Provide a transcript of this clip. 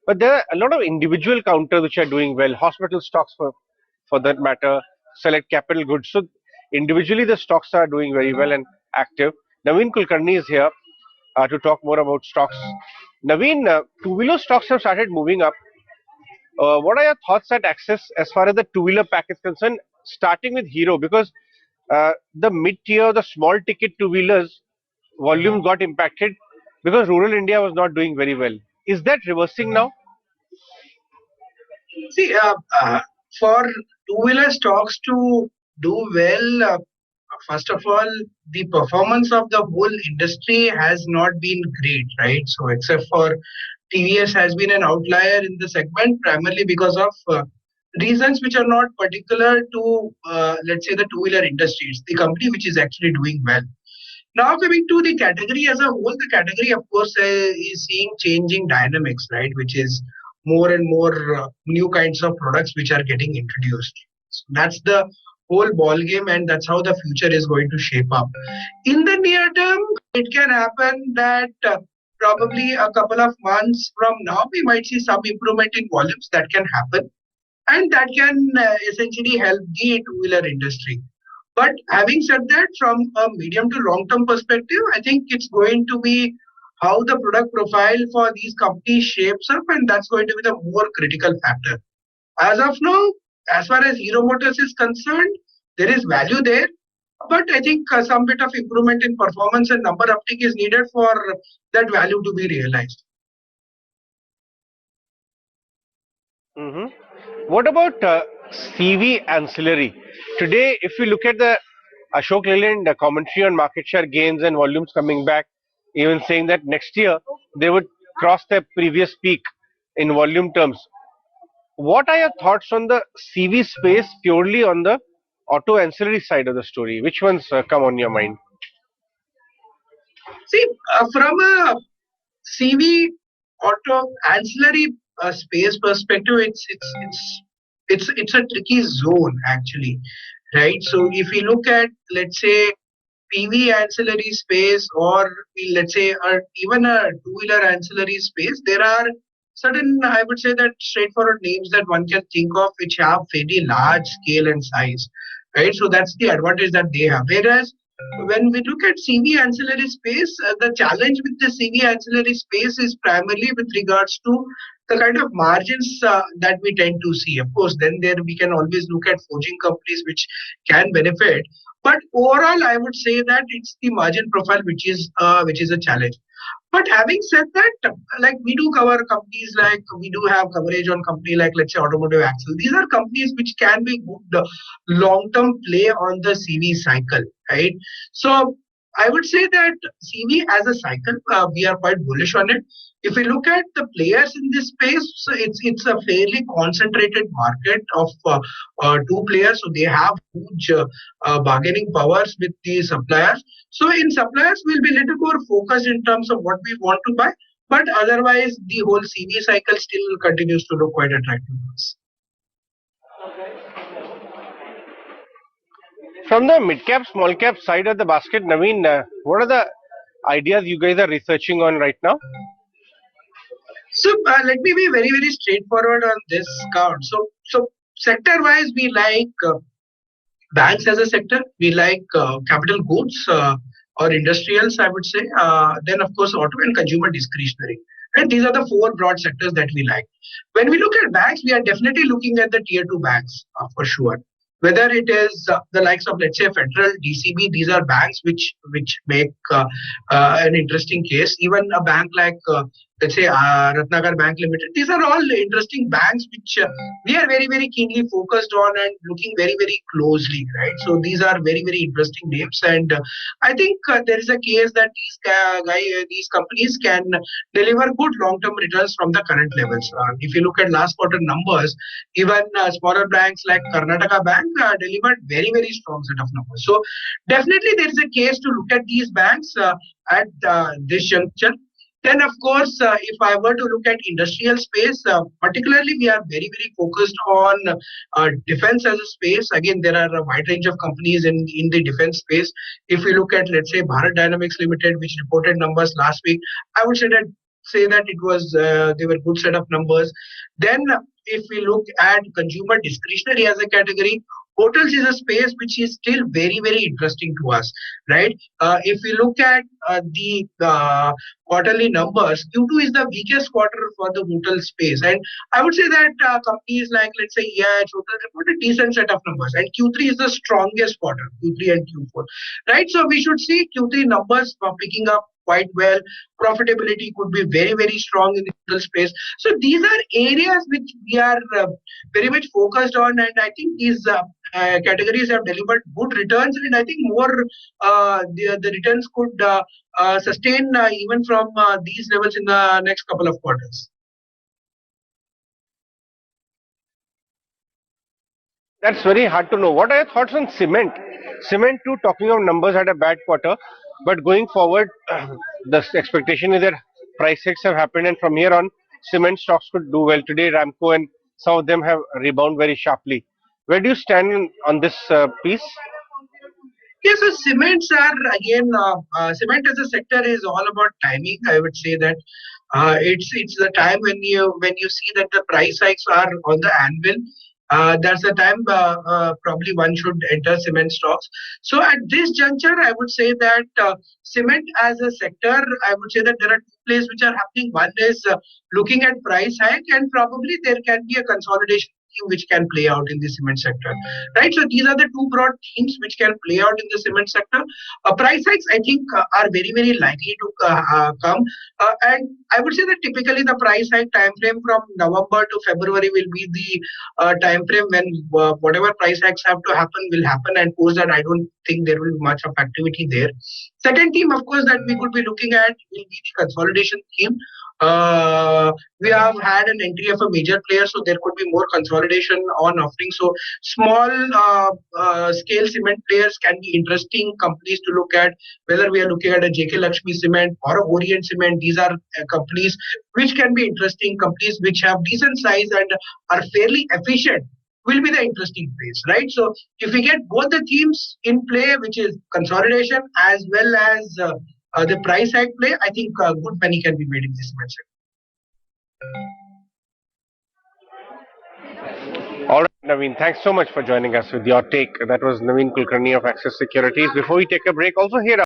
But there are a lot of individual counters which are doing well. Hospital stocks, for that matter, select capital goods. So individually, the stocks are doing very well and active. Naveen Kulkarni is here to talk more about stocks. Naveen, two-wheeler stocks have started moving up. What are your thoughts at Axis as far as the two-wheeler pack is concerned, starting with Hero? Because the mid-tier, the small ticket two-wheelers volume got impacted because rural India was not doing very well. Is that reversing now? See, for two-wheeler stocks to do well, first of all, the performance of the whole industry has not been great, right? So, except for TVS has been an outlier in the segment primarily because of reasons which are not particular to, let's say, the two-wheeler industry. It's the company which is actually doing well. Now, coming to the category as a whole, the category, of course, is seeing changing dynamics, right? Which is more and more new kinds of products which are getting introduced. So that's the whole ball game, and that's how the future is going to shape up. In the near term, it can happen that probably a couple of months from now, we might see some improvement in volumes that can happen, and that can essentially help the two-wheeler industry. But having said that, from a medium to long term perspective, I think it's going to be how the product profile for these companies shapes up, and that's going to be the more critical factor. As of now, as far as Hero Motors is concerned, there is value there, but I think some bit of improvement in performance and number uptick is needed for that value to be realized. Hmm. What about CV ancillary? Today, if we look at the Ashok Leyland commentary on market share gains and volumes coming back, even saying that next year they would cross their previous peak in volume terms. What are your thoughts on the CV space purely on the auto ancillary side of the story? Which ones come on your mind? See, from a CV auto ancillary space perspective, it's a tricky zone actually, right? So if we look at, let's say, PV ancillary space, or let's say even a two-wheeler ancillary space, there are certain, I would say, that straightforward names that one can think of which have fairly large scale and size, right? So that's the advantage that they have. Whereas when we look at CV ancillary space, the challenge with the CV ancillary space is primarily with regards to the kind of margins that we tend to see. Of course, then there we can always look at forging companies which can benefit, but overall, I would say that it's the margin profile which is a challenge. But having said that, like we do cover companies, like we do have coverage on company like, let's say, Automotive Axle. These are companies which can be good long-term play on the CV cycle, right? So I would say that CV as a cycle, we are quite bullish on it. If we look at the players in this space, so it's a fairly concentrated market of two players, so they have huge bargaining powers with the suppliers. So in suppliers, we'll be a little more focused in terms of what we want to buy, but otherwise, the whole CV cycle still continues to look quite attractive to us. From the mid cap, small cap side of the basket, Naveen, what are the ideas you guys are researching on right now? So let me be very very straightforward on this count. So sector wise, we like banks as a sector. We like capital goods or industrials, I would say. Then, of course, auto and consumer discretionary. And these are the four broad sectors that we like. When we look at banks, we are definitely looking at the tier two banks for sure. Whether it is the likes of, let's say, Federal, DCB, these are banks which make an interesting case. Even a bank like, let's say, Ratnagar Bank Limited, these are all interesting banks which we are very, very keenly focused on and looking very, very closely, right? So these are very, very interesting names. And I think there is a case that these companies can deliver good long-term returns from the current levels. If you look at last quarter numbers, even smaller banks like Karnataka Bank delivered very, very strong set of numbers. So definitely there is a case to look at these banks at this juncture. Then, of course, if I were to look at industrial space, particularly we are very, very focused on defense as a space. Again, there are a wide range of companies in the defense space. If we look at, let's say, Bharat Dynamics Limited, which reported numbers last week, I would say that say that it was they were good set of numbers. Then if we look at consumer discretionary as a category, hotels is a space which is still very interesting to us, right? If we look at the quarterly numbers, Q2 is the weakest quarter for the hotel space, and I would say that companies like, let's say, EIH Hotel report a decent set of numbers, and Q3 is the strongest quarter, Q3 and Q4, right? So we should see Q3 numbers picking up quite well. Profitability could be very strong in the hotel space. So these are areas which we are very much focused on, and I think these categories have delivered good returns, and I think more the returns could sustain even from these levels in the next couple of quarters. That's very hard to know. What are your thoughts on cement? Cement too, talking of numbers, had a bad quarter, but going forward, the expectation is that price hikes have happened, and from here on, cement stocks could do well. Today, Ramco and some of them have rebound very sharply. Where do you stand on this piece? Yes, so cements are again cement as a sector is all about timing. I would say that it's the time when you see that the price hikes are on the anvil. That's the time probably one should enter cement stocks. So at this juncture, I would say that cement as a sector, I would say that there are two plays which are happening. One is looking at price hike, and probably there can be a consolidation theme which can play out in the cement sector, right? So these are the two broad themes which can play out in the cement sector. Price hikes, I think, are very likely to come, and I would say that typically the price hike time frame from November to February will be the time frame when whatever price hikes have to happen will happen, and post that I don't think there will be much of activity there. Second theme, of course, that we could be looking at will be the consolidation theme. We have had an entry of a major player, so there could be more consolidation on offering. So small scale cement players can be interesting companies to look at. Whether we are looking at a JK Lakshmi Cement or a Orient Cement, these are companies which can be interesting. Companies which have decent size and are fairly efficient will be the interesting place, right? So if we get both the themes in play, which is consolidation as well as the price hike play, I think good money can be made in this cement sector. All right, Naveen, thanks so much for joining us with your take. That was Naveen Kulkarni of Access Securities. Before we take a break, also here